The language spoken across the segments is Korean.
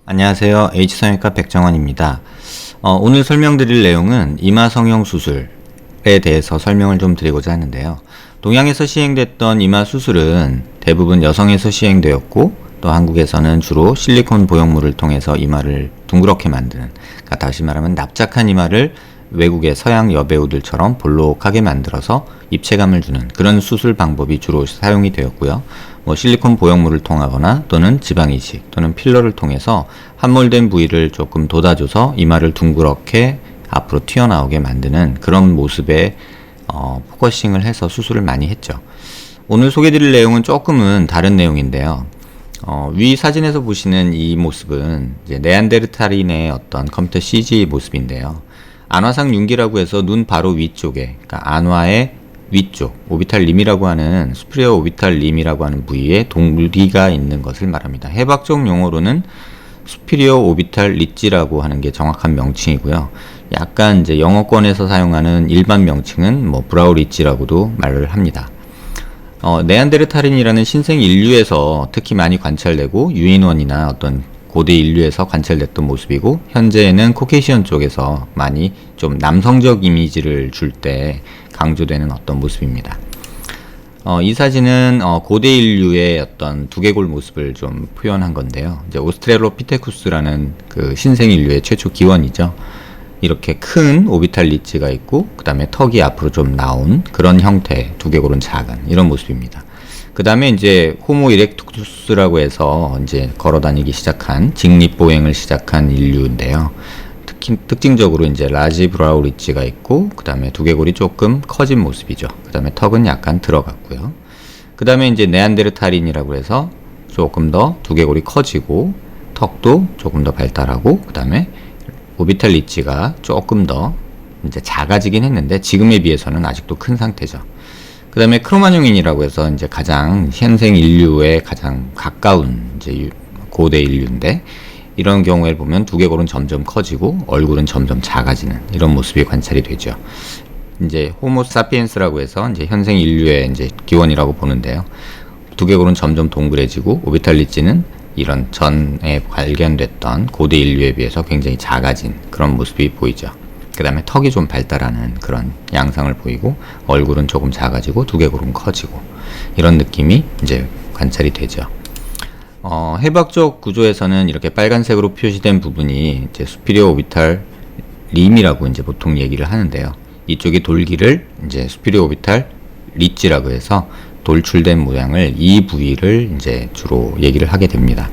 안녕하세요. H성형외과 백정원입니다. 오늘 설명드릴 내용은 이마 성형 수술에 대해서 설명을 좀 드리고자 하는데요. 동양에서 시행됐던 이마 수술은 대부분 여성에서 시행되었고, 또 한국에서는 주로 실리콘 보형물을 통해서 이마를 둥그렇게 만드는, 그러니까 다시 말하면 납작한 이마를 외국의 서양 여배우들처럼 볼록하게 만들어서 입체감을 주는 그런 수술 방법이 주로 사용이 되었고요. 실리콘 보형물을 통하거나 또는 지방이식 또는 필러를 통해서 함몰된 부위를 조금 돋아줘서 이마를 둥그렇게 앞으로 튀어나오게 만드는 그런 모습에 포커싱을 해서 수술을 많이 했죠. 오늘 소개드릴 내용은 조금은 다른 내용인데요. 위 사진에서 보시는 이 모습은 이제 네안데르탈인의 어떤 컴퓨터 CG 모습인데요. 안화상 융기라고 해서 눈 바로 위쪽에, 그러니까 안화의 위쪽, 오비탈 림이라고 하는 수피리어 오비탈 림이라고 하는 부위에 동리가 있는 것을 말합니다. 해박적 용어로는 수피리어 오비탈 리지라고 하는 게 정확한 명칭이고요. 약간 이제 영어권에서 사용하는 일반 명칭은 브라우 리지라고도 말을 합니다. 네안데르탈인이라는 신생 인류에서 특히 많이 관찰되고 유인원이나 어떤 고대 인류에서 관찰됐던 모습이고, 현재는 코케이시언 쪽에서 많이 좀 남성적 이미지를 줄 때 강조되는 어떤 모습입니다. 이 사진은 고대 인류의 어떤 두개골 모습을 좀 표현한 건데요. 이제 오스트랄로피테쿠스라는 그 신생 인류의 최초 기원이죠. 이렇게 큰 오비탈 리치가 있고, 그 다음에 턱이 앞으로 좀 나온 그런 형태, 두개골은 작은 이런 모습입니다. 그 다음에 이제 호모 이렉투스라고 해서 이제 걸어다니기 시작한, 직립보행을 시작한 인류인데요. 특징적으로 이제 라지 브라우 리치가 있고, 그 다음에 두개골이 조금 커진 모습이죠. 그 다음에 턱은 약간 들어갔고요. 그 다음에 이제 네안데르탈인이라고 해서 조금 더 두개골이 커지고, 턱도 조금 더 발달하고, 그 다음에 오비탈 리치가 조금 더 이제 작아지긴 했는데 지금에 비해서는 아직도 큰 상태죠. 그 다음에 크로마뇽인이라고 해서 이제 가장 현생 인류에 가장 가까운 이제 고대 인류인데, 이런 경우에 보면 두개골은 점점 커지고 얼굴은 점점 작아지는 이런 모습이 관찰이 되죠. 이제 호모 사피엔스라고 해서 이제 현생 인류의 이제 기원이라고 보는데요. 두개골은 점점 동그래지고, 오비탈 리치는 이런 전에 발견됐던 고대 인류에 비해서 굉장히 작아진 그런 모습이 보이죠. 그 다음에 턱이 좀 발달하는 그런 양상을 보이고, 얼굴은 조금 작아지고 두개골은 커지고, 이런 느낌이 이제 관찰이 되죠. 해박적 구조에서는 이렇게 빨간색으로 표시된 부분이 이제 수피리어 오비탈 림이라고 이제 보통 얘기를 하는데요. 이쪽이 돌기를 이제 수피리어 오비탈 리지라고 해서 돌출된 모양을, 이 부위를 이제 주로 얘기를 하게 됩니다.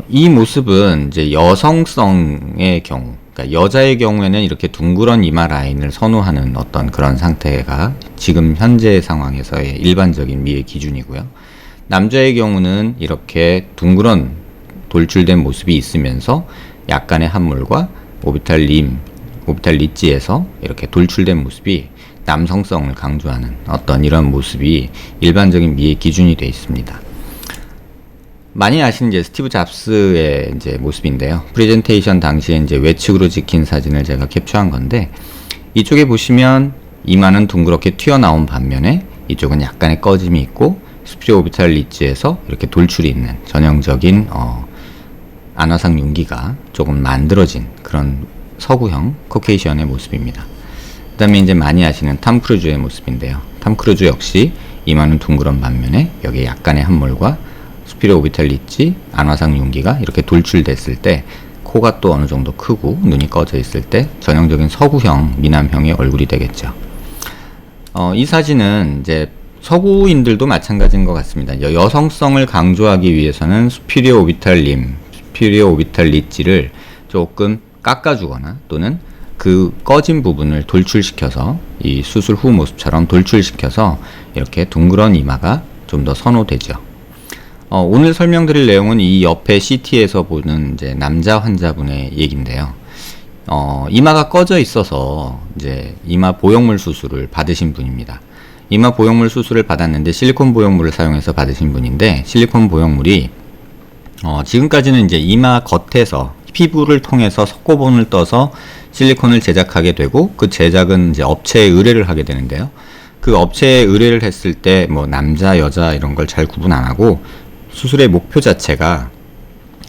이 모습은 이제 여성성의 경우, 그러니까 여자의 경우에는 이렇게 둥그런 이마 라인을 선호하는 어떤 그런 상태가 지금 현재 상황에서의 일반적인 미의 기준이고요. 남자의 경우는 이렇게 둥그런 돌출된 모습이 있으면서 약간의 함몰과 오비탈 림, 오비탈 리지에서 이렇게 돌출된 모습이 남성성을 강조하는 어떤 이런 모습이 일반적인 미의 기준이 되어 있습니다. 많이 아시는 이제 스티브 잡스의 이제 모습인데요. 프레젠테이션 당시에 이제 외측으로 찍힌 사진을 제가 캡처한 건데, 이쪽에 보시면 이마는 둥그렇게 튀어나온 반면에 이쪽은 약간의 꺼짐이 있고, 수피리어 오비탈 리지에서 이렇게 돌출이 있는 전형적인 안화상 융기가 조금 만들어진 그런 서구형 코케이시언의 모습입니다. 그 다음에 이제 많이 아시는 탐 크루즈의 모습인데요. 탐 크루즈 역시 이마는 둥그런 반면에 여기에 약간의 함몰과 수피리어 오비탈 리지, 안화상 융기가 이렇게 돌출됐을 때 코가 또 어느 정도 크고 눈이 꺼져 있을 때 전형적인 서구형 미남형의 얼굴이 되겠죠. 이 사진은 이제 서구인들도 마찬가지인 것 같습니다. 여성성을 강조하기 위해서는 수피리어 오비탈 림, 수피리어 오비탈 리지를 조금 깎아주거나 또는 그 꺼진 부분을 돌출시켜서, 이 수술 후 모습처럼 돌출시켜서 이렇게 둥그런 이마가 좀 더 선호되죠. 오늘 설명드릴 내용은 이 옆에 CT에서 보는 이제 남자 환자분의 얘기인데요. 이마가 꺼져 있어서 이제 이마 보형물 수술을 받으신 분입니다. 이마 보형물 수술을 받았는데 실리콘 보형물을 사용해서 받으신 분인데, 실리콘 보형물이 지금까지는 이제 이마 겉에서 피부를 통해서 석고본을 떠서 실리콘을 제작하게 되고, 그 제작은 이제 업체에 의뢰를 하게 되는데요. 그 업체에 의뢰를 했을 때 뭐 남자, 여자 이런 걸 잘 구분 안 하고 수술의 목표 자체가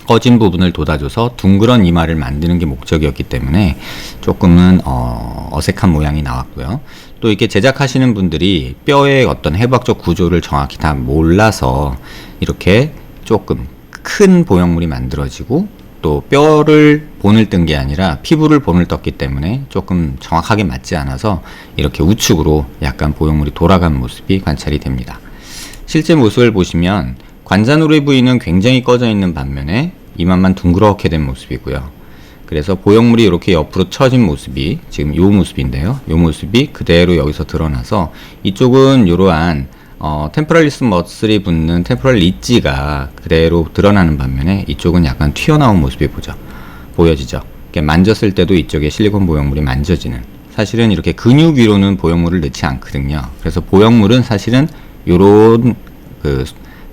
꺼진 부분을 돋아줘서 둥그런 이마를 만드는 게 목적이었기 때문에 조금은 어색한 모양이 나왔고요. 또 이렇게 제작하시는 분들이 뼈의 어떤 해부학적 구조를 정확히 다 몰라서 이렇게 조금 큰 보형물이 만들어지고, 또 뼈를 본을 뜬 게 아니라 피부를 본을 떴기 때문에 조금 정확하게 맞지 않아서 이렇게 우측으로 약간 보형물이 돌아간 모습이 관찰이 됩니다. 실제 모습을 보시면 관자놀이 부위는 굉장히 꺼져 있는 반면에 이마만 둥그렇게 된 모습이고요. 그래서 보형물이 이렇게 옆으로 처진 모습이 지금 이 모습인데요. 이 모습이 그대로 여기서 드러나서 이쪽은 이러한 템포럴리스 머슬이 붙는 템포럴 리지가 그대로 드러나는 반면에 이쪽은 약간 튀어나온 모습이 보여지죠. 만졌을 때도 이쪽에 실리콘 보형물이 만져지는, 사실은 이렇게 근육 위로는 보형물을 넣지 않거든요. 그래서 보형물은 사실은 요런 그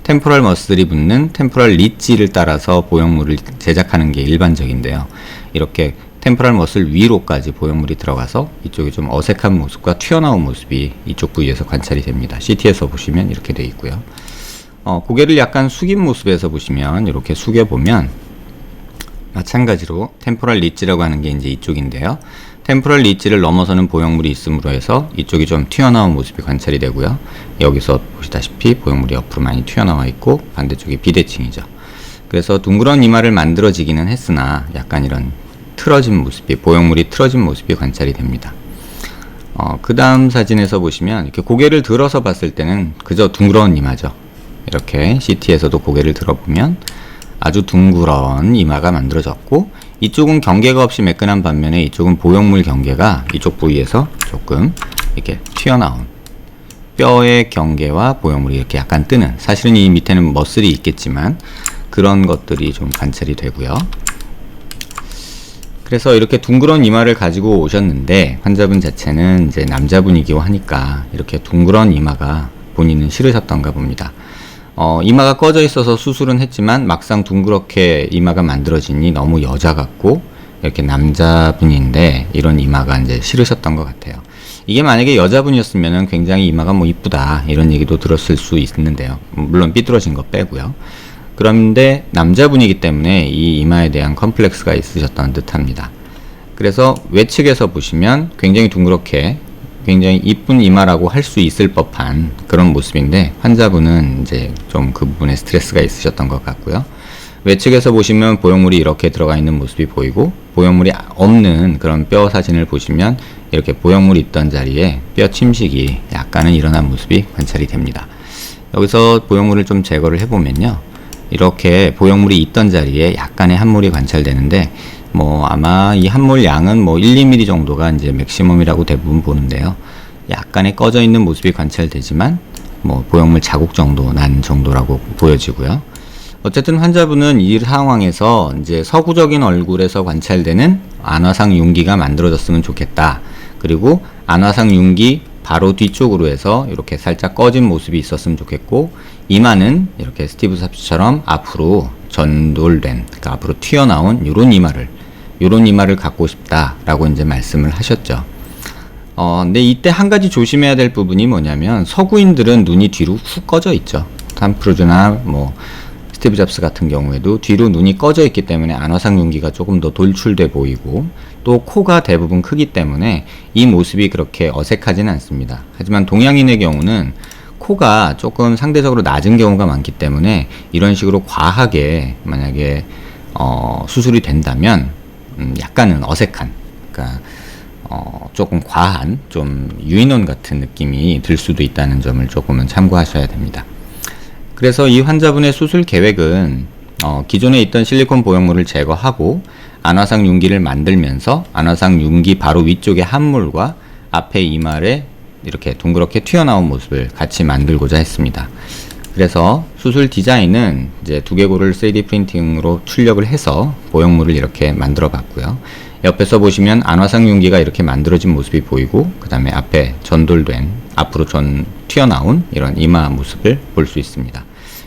템포럴 머슬이 붙는 템포럴 리지를 따라서 보형물을 제작하는 게 일반적인데요. 이렇게 템포럴 머슬 위로까지 보형물이 들어가서 이쪽이 좀 어색한 모습과 튀어나온 모습이 이쪽 부위에서 관찰이 됩니다. CT에서 보시면 이렇게 되어 있고요. 고개를 약간 숙인 모습에서 보시면 이렇게 숙여보면 마찬가지로 템포럴 리지라고 하는 게 이제 이쪽인데요. 템포럴 리지를 넘어서는 보형물이 있음으로 해서 이쪽이 좀 튀어나온 모습이 관찰이 되고요. 여기서 보시다시피 보형물이 옆으로 많이 튀어나와 있고 반대쪽이 비대칭이죠. 그래서 둥그런 이마를 만들어지기는 했으나 약간 이런 틀어진 모습이, 보형물이 틀어진 모습이 관찰이 됩니다. 그 다음 사진에서 보시면 이렇게 고개를 들어서 봤을 때는 그저 둥그러운 이마죠. 이렇게 CT에서도 고개를 들어보면 아주 둥그런 이마가 만들어졌고, 이쪽은 경계가 없이 매끈한 반면에 이쪽은 보형물 경계가 이쪽 부위에서 조금 이렇게 튀어나온, 뼈의 경계와 보형물이 이렇게 약간 뜨는, 사실은 이 밑에는 머슬이 있겠지만 그런 것들이 좀 관찰이 되고요. 그래서 이렇게 둥그런 이마를 가지고 오셨는데 환자분 자체는 이제 남자분이기도 하니까 이렇게 둥그런 이마가 본인은 싫으셨던가 봅니다. 이마가 꺼져 있어서 수술은 했지만 막상 둥그렇게 이마가 만들어지니 너무 여자 같고 이렇게 남자분인데 이런 이마가 이제 싫으셨던 것 같아요. 이게 만약에 여자분이었으면 굉장히 이마가 뭐 이쁘다 이런 얘기도 들었을 수 있는데요. 물론 삐뚤어진 거 빼고요. 그런데 남자분이기 때문에 이 이마에 대한 컴플렉스가 있으셨던 듯합니다. 그래서 외측에서 보시면 굉장히 둥그렇게 굉장히 이쁜 이마라고 할 수 있을 법한 그런 모습인데 환자분은 이제 좀 그 부분에 스트레스가 있으셨던 것 같고요. 외측에서 보시면 보형물이 이렇게 들어가 있는 모습이 보이고, 보형물이 없는 그런 뼈 사진을 보시면 이렇게 보형물이 있던 자리에 뼈 침식이 약간은 일어난 모습이 관찰이 됩니다. 여기서 보형물을 좀 제거를 해보면요, 이렇게 보형물이 있던 자리에 약간의 함몰이 관찰되는데, 뭐 아마 이 함몰 양은 뭐 1, 2mm 정도가 이제 맥시멈이라고 대부분 보는데요. 약간의 꺼져 있는 모습이 관찰되지만 뭐 보형물 자국 정도 난 정도라고 보여지고요. 어쨌든 환자분은 이 상황에서 이제 서구적인 얼굴에서 관찰되는 안화상 융기가 만들어졌으면 좋겠다. 그리고 안화상 융기 바로 뒤쪽으로 해서 이렇게 살짝 꺼진 모습이 있었으면 좋겠고, 이마는 이렇게 스티브 삽스처럼 앞으로 전돌된, 그러니까 앞으로 튀어나온 요런 이마를 갖고 싶다라고 이제 말씀을 하셨죠. 근데 이때 한 가지 조심해야 될 부분이 뭐냐면, 서구인들은 눈이 뒤로 훅 꺼져 있죠. 탐 크루즈나 뭐 스티브 잡스 같은 경우에도 뒤로 눈이 꺼져 있기 때문에 안화상 융기가 조금 더 돌출돼 보이고, 또 코가 대부분 크기 때문에 이 모습이 그렇게 어색하지는 않습니다. 하지만 동양인의 경우는 코가 조금 상대적으로 낮은 경우가 많기 때문에 이런 식으로 과하게 만약에 수술이 된다면 약간은 어색한, 그러니까 조금 과한, 좀 유인원 같은 느낌이 들 수도 있다는 점을 조금은 참고하셔야 됩니다. 그래서 이 환자분의 수술 계획은 기존에 있던 실리콘 보형물을 제거하고 안화상 융기를 만들면서 안화상 융기 바로 위쪽의 함몰과 앞에 이마에 이렇게 둥그렇게 튀어나온 모습을 같이 만들고자 했습니다. 그래서 수술 디자인은 이제 두개골을 3D 프린팅으로 출력을 해서 보형물을 이렇게 만들어 봤고요. 옆에서 보시면 안화상 융기가 이렇게 만들어진 모습이 보이고, 그 다음에 앞에 전돌된, 앞으로 튀어나온 이런 이마 모습을 볼 수 있습니다.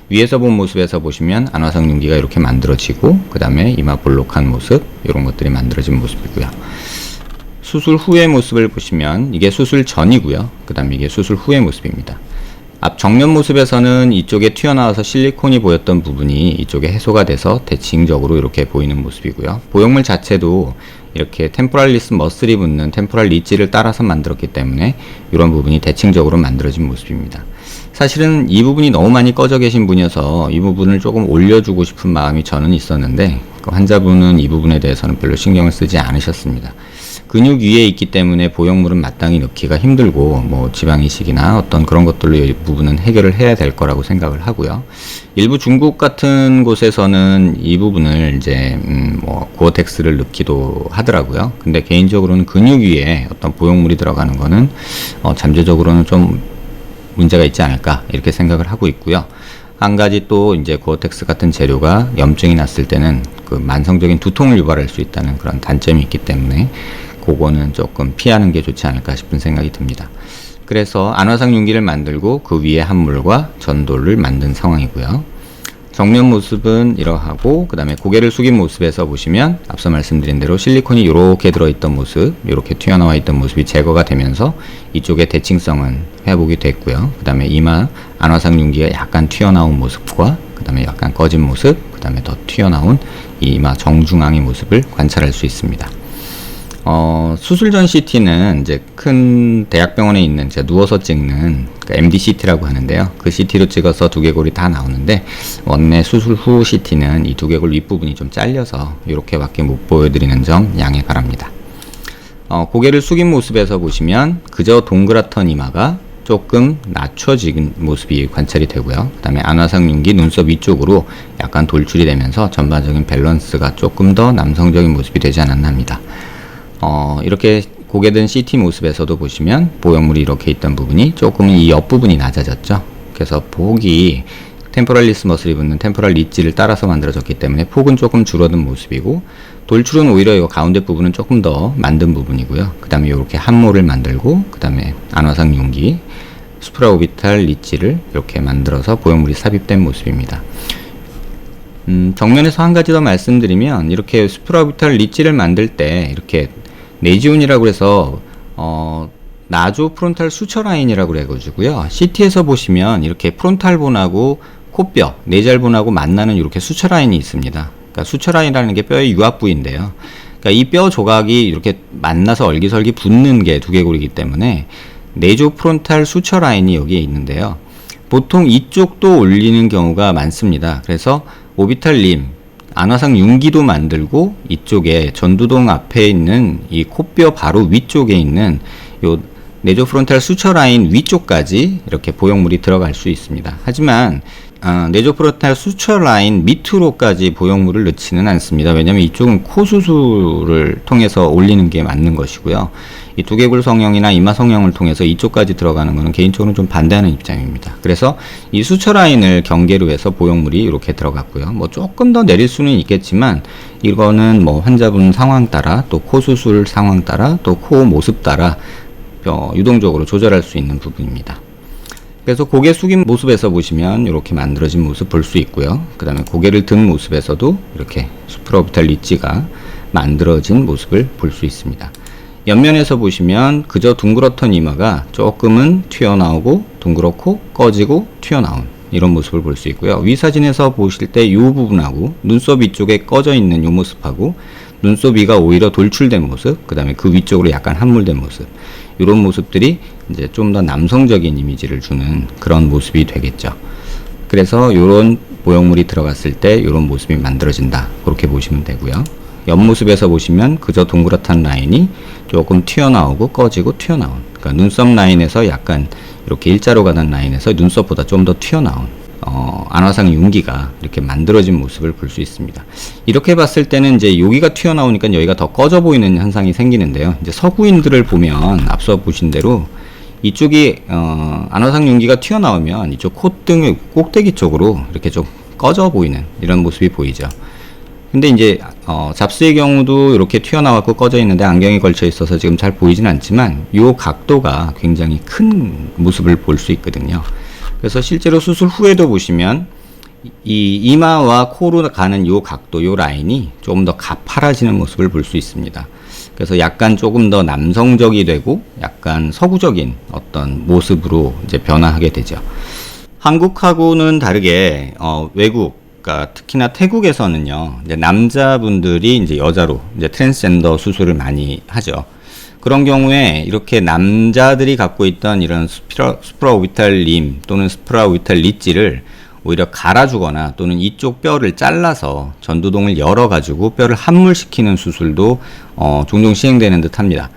위에서 본 모습에서 보시면 안화상 윤기가 이렇게 만들어지고 그 다음에 이마 볼록한 모습, 이런 것들이 만들어진 모습이고요. 수술 후의 모습을 보시면 이게 수술 전이고요. 그 다음에 이게 수술 후의 모습입니다. 앞 정면 모습에서는 이쪽에 튀어나와서 실리콘이 보였던 부분이 이쪽에 해소가 돼서 대칭적으로 이렇게 보이는 모습이고요. 보형물 자체도 이렇게 템포랄리스 머슬이 붙는 템포랄 리지를 따라서 만들었기 때문에 이런 부분이 대칭적으로 만들어진 모습입니다. 사실은 이 부분이 너무 많이 꺼져 계신 분이어서 이 부분을 조금 올려주고 싶은 마음이 저는 있었는데 그 환자분은 이 부분에 대해서는 별로 신경을 쓰지 않으셨습니다. 근육 위에 있기 때문에 보형물은 마땅히 넣기가 힘들고 뭐 지방이식이나 어떤 그런 것들로 이 부분은 해결을 해야 될 거라고 생각을 하고요. 일부 중국 같은 곳에서는 이 부분을 이제 뭐 고어텍스를 넣기도 하더라고요. 근데 개인적으로는 근육 위에 어떤 보형물이 들어가는 거는 잠재적으로는 좀 문제가 있지 않을까 이렇게 생각을 하고 있고요. 한 가지 또 이제 고어텍스 같은 재료가 염증이 났을 때는 그 만성적인 두통을 유발할 수 있다는 그런 단점이 있기 때문에 그거는 조금 피하는 게 좋지 않을까 싶은 생각이 듭니다. 그래서 안화상 윤기를 만들고 그 위에 함물과 전도를 만든 상황이고요. 정면 모습은 이러하고 그 다음에 고개를 숙인 모습에서 보시면 앞서 말씀드린 대로 실리콘이 이렇게 들어있던 모습, 이렇게 튀어나와 있던 모습이 제거가 되면서 이쪽의 대칭성은 회복이 됐고요. 그 다음에 이마 안화상 윤기가 약간 튀어나온 모습과 그 다음에 약간 꺼진 모습, 그 다음에 더 튀어나온 이 이마 정중앙의 모습을 관찰할 수 있습니다. 수술 전 CT는 이제 큰 대학병원에 있는 제가 누워서 찍는 MDCT라고 하는데요. 그 CT로 찍어서 두개골이 다 나오는데 원래 수술 후 CT는 이 두개골 윗부분이 좀 잘려서 이렇게밖에 못 보여드리는 점 양해 바랍니다. 고개를 숙인 모습에서 보시면 그저 동그랗던 이마가 조금 낮춰진 모습이 관찰이 되고요. 그 다음에 안화상 윤기 눈썹 위쪽으로 약간 돌출이 되면서 전반적인 밸런스가 조금 더 남성적인 모습이 되지 않았나 합니다. 이렇게 고개 든 CT 모습에서도 보시면 보형물이 이렇게 있던 부분이 조금 이 옆부분이 낮아졌죠. 그래서 폭이 템포랄리스 머슬이 붙는 템포랄 리지를 따라서 만들어졌기 때문에 폭은 조금 줄어든 모습이고 돌출은 오히려 이 가운데 부분은 조금 더 만든 부분이고요. 그 다음에 이렇게 함몰을 만들고 그 다음에 안화상 윤기 수프라오비탈 리지를 이렇게 만들어서 보형물이 삽입된 모습입니다. 정면에서 한 가지 더 말씀드리면 이렇게 수프라오비탈 리지를 만들 때 이렇게 네지온이라고 해서 나조 프론탈 수처 라인이라고 그래가지고요. CT에서 보시면 이렇게 프론탈본하고 코뼈, 내잘본하고 만나는 이렇게 수처 라인이 있습니다. 그러니까 수처 라인이라는 게 뼈의 유압 부위인데요. 그러니까 이 뼈 조각이 이렇게 만나서 얼기설기 붙는 게 두개골이기 때문에 내조 프론탈 수처 라인이 여기에 있는데요. 보통 이쪽도 올리는 경우가 많습니다. 그래서 오비탈 림, 안화상 윤기도 만들고 이쪽에 전두동 앞에 있는 이 코뼈 바로 위쪽에 있는 요 네조프론탈 수처 라인 위쪽까지 이렇게 보형물이 들어갈 수 있습니다. 하지만 네조프론탈 수처 라인 밑으로까지 보형물을 넣지는 않습니다. 왜냐하면 이쪽은 코 수술을 통해서 올리는 게 맞는 것이고요. 이 두개골 성형이나 이마 성형을 통해서 이쪽까지 들어가는 것은 개인적으로 좀 반대하는 입장입니다. 그래서 이 수처 라인을 경계로 해서 보형물이 이렇게 들어갔고요. 뭐 조금 더 내릴 수는 있겠지만 이거는 뭐 환자분 상황 따라 또 코 수술 상황 따라 또 코 모습 따라 유동적으로 조절할 수 있는 부분입니다. 그래서 고개 숙인 모습에서 보시면 이렇게 만들어진 모습 볼 수 있고요. 그 다음에 고개를 든 모습에서도 이렇게 수프라오비탈 리지가 만들어진 모습을 볼 수 있습니다. 옆면에서 보시면 그저 둥그렇던 이마가 조금은 튀어나오고 둥그렇고 꺼지고 튀어나온 이런 모습을 볼 수 있고요. 위 사진에서 보실 때 이 부분하고 눈썹 위쪽에 꺼져 있는 이 모습하고 눈썹 위가 오히려 돌출된 모습, 그 다음에 그 위쪽으로 약간 함몰된 모습, 이런 모습들이 이제 좀 더 남성적인 이미지를 주는 그런 모습이 되겠죠. 그래서 이런 보형물이 들어갔을 때 이런 모습이 만들어진다, 그렇게 보시면 되고요. 옆모습에서 보시면 그저 동그랗한 라인이 조금 튀어나오고 꺼지고 튀어나온, 그러니까 눈썹 라인에서 약간 이렇게 일자로 가는 라인에서 눈썹보다 좀 더 튀어나온 안화상 윤기가 이렇게 만들어진 모습을 볼 수 있습니다. 이렇게 봤을 때는 이제 여기가 튀어나오니까 여기가 더 꺼져 보이는 현상이 생기는데요. 이제 서구인들을 보면 앞서 보신 대로 이쪽이 안화상 윤기가 튀어나오면 이쪽 콧등의 꼭대기 쪽으로 이렇게 좀 꺼져 보이는 이런 모습이 보이죠. 근데 이제 잡스의 경우도 이렇게 튀어나왔고 꺼져 있는데 안경이 걸쳐 있어서 지금 잘 보이진 않지만 이 각도가 굉장히 큰 모습을 볼 수 있거든요. 그래서 실제로 수술 후에도 보시면 이 이마와 코로 가는 요 각도, 요 라인이 조금 더 가파라지는 모습을 볼 수 있습니다. 그래서 약간 조금 더 남성적이 되고 약간 서구적인 어떤 모습으로 이제 변화하게 되죠. 한국하고는 다르게 외국, 그러니까 특히나 태국에서는요, 이제 남자분들이 이제 여자로 이제 트랜스젠더 수술을 많이 하죠. 그런 경우에 이렇게 남자들이 갖고 있던 이런 수프라오비탈 림 또는 수프라오비탈 리지를 오히려 갈아주거나 또는 이쪽 뼈를 잘라서 전두동을 열어가지고 뼈를 함몰시키는 수술도 종종 시행되는 듯 합니다.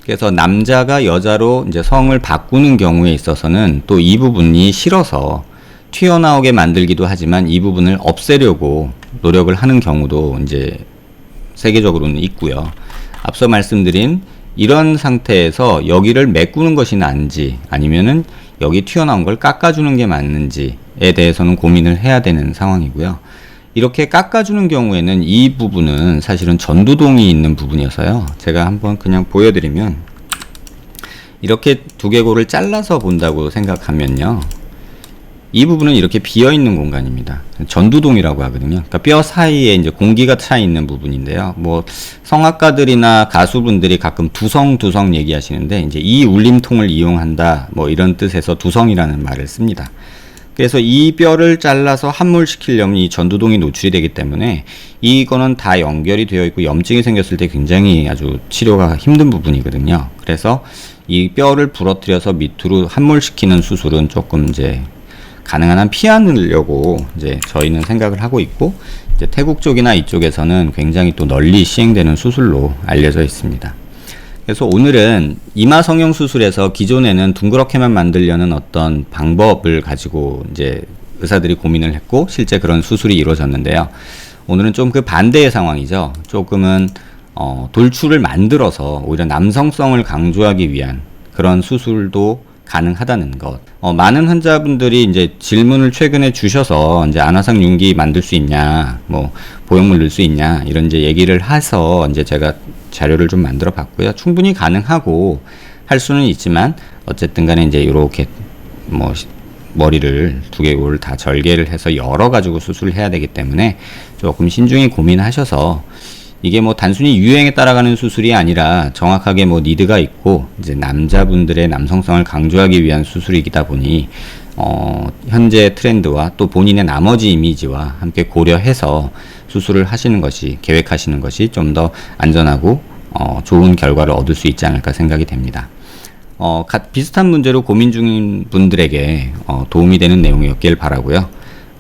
그래서 남자가 여자로 이제 성을 바꾸는 경우에 있어서는 또 이 부분이 싫어서 튀어나오게 만들기도 하지만 이 부분을 없애려고 노력을 하는 경우도 이제 세계적으로는 있고요. 앞서 말씀드린 이런 상태에서 여기를 메꾸는 것이 나은지 아니면은 여기 튀어나온 걸 깎아주는 게 맞는지에 대해서는 고민을 해야 되는 상황이고요. 이렇게 깎아주는 경우에는 이 부분은 사실은 전두동이 있는 부분이어서요. 제가 한번 그냥 보여드리면 이렇게 두개골을 잘라서 본다고 생각하면요. 이 부분은 이렇게 비어있는 공간입니다. 전두동이라고 하거든요. 그러니까 뼈 사이에 이제 공기가 차 있는 부분인데요. 뭐 성악가들이나 가수분들이 가끔 두성 얘기하시는데 이제 이 울림통을 이용한다 뭐 이런 뜻에서 두성이라는 말을 씁니다. 그래서 이 뼈를 잘라서 함몰시키려면 이 전두동이 노출이 되기 때문에 이거는 다 연결이 되어 있고 염증이 생겼을 때 굉장히 아주 치료가 힘든 부분이거든요. 그래서 이 뼈를 부러뜨려서 밑으로 함몰시키는 수술은 조금 이제 가능한 한 피하려고 이제 저희는 생각을 하고 있고, 이제 태국 쪽이나 이쪽에서는 굉장히 또 널리 시행되는 수술로 알려져 있습니다. 그래서 오늘은 이마 성형 수술에서 기존에는 둥그렇게만 만들려는 어떤 방법을 가지고 이제 의사들이 고민을 했고 실제 그런 수술이 이루어졌는데요. 오늘은 좀 그 반대의 상황이죠. 조금은 돌출을 만들어서 오히려 남성성을 강조하기 위한 그런 수술도 가능하다는 것. 많은 환자분들이 이제 질문을 최근에 주셔서 이제 안화상 융기 만들 수 있냐, 뭐 보형물 넣을 수 있냐 이런 이제 얘기를 해서 이제 제가 자료를 좀 만들어 봤고요. 충분히 가능하고 할 수는 있지만 어쨌든 간에 이제 이렇게 뭐 머리를 두개골 다 절개를 해서 열어 가지고 수술을 해야 되기 때문에 조금 신중히 고민하셔서 이게 뭐 단순히 유행에 따라가는 수술이 아니라 정확하게 뭐 니드가 있고 이제 남자분들의 남성성을 강조하기 위한 수술이다 보니 현재 트렌드와 또 본인의 나머지 이미지와 함께 고려해서 수술을 하시는 것이 계획하시는 것이 좀 더 안전하고 좋은 결과를 얻을 수 있지 않을까 생각이 됩니다. 비슷한 문제로 고민 중인 분들에게 도움이 되는 내용이었길 바라고요.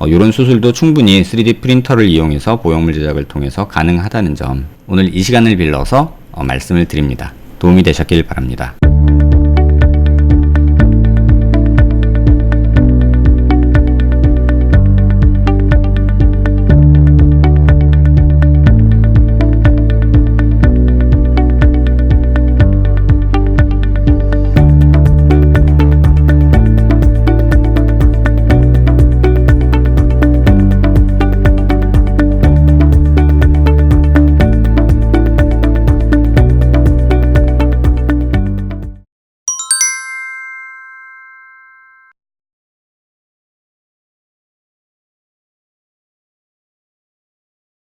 이런 수술도 충분히 3D 프린터를 이용해서 보형물 제작을 통해서 가능하다는 점 오늘 이 시간을 빌려서 말씀을 드립니다. 도움이 되셨길 바랍니다.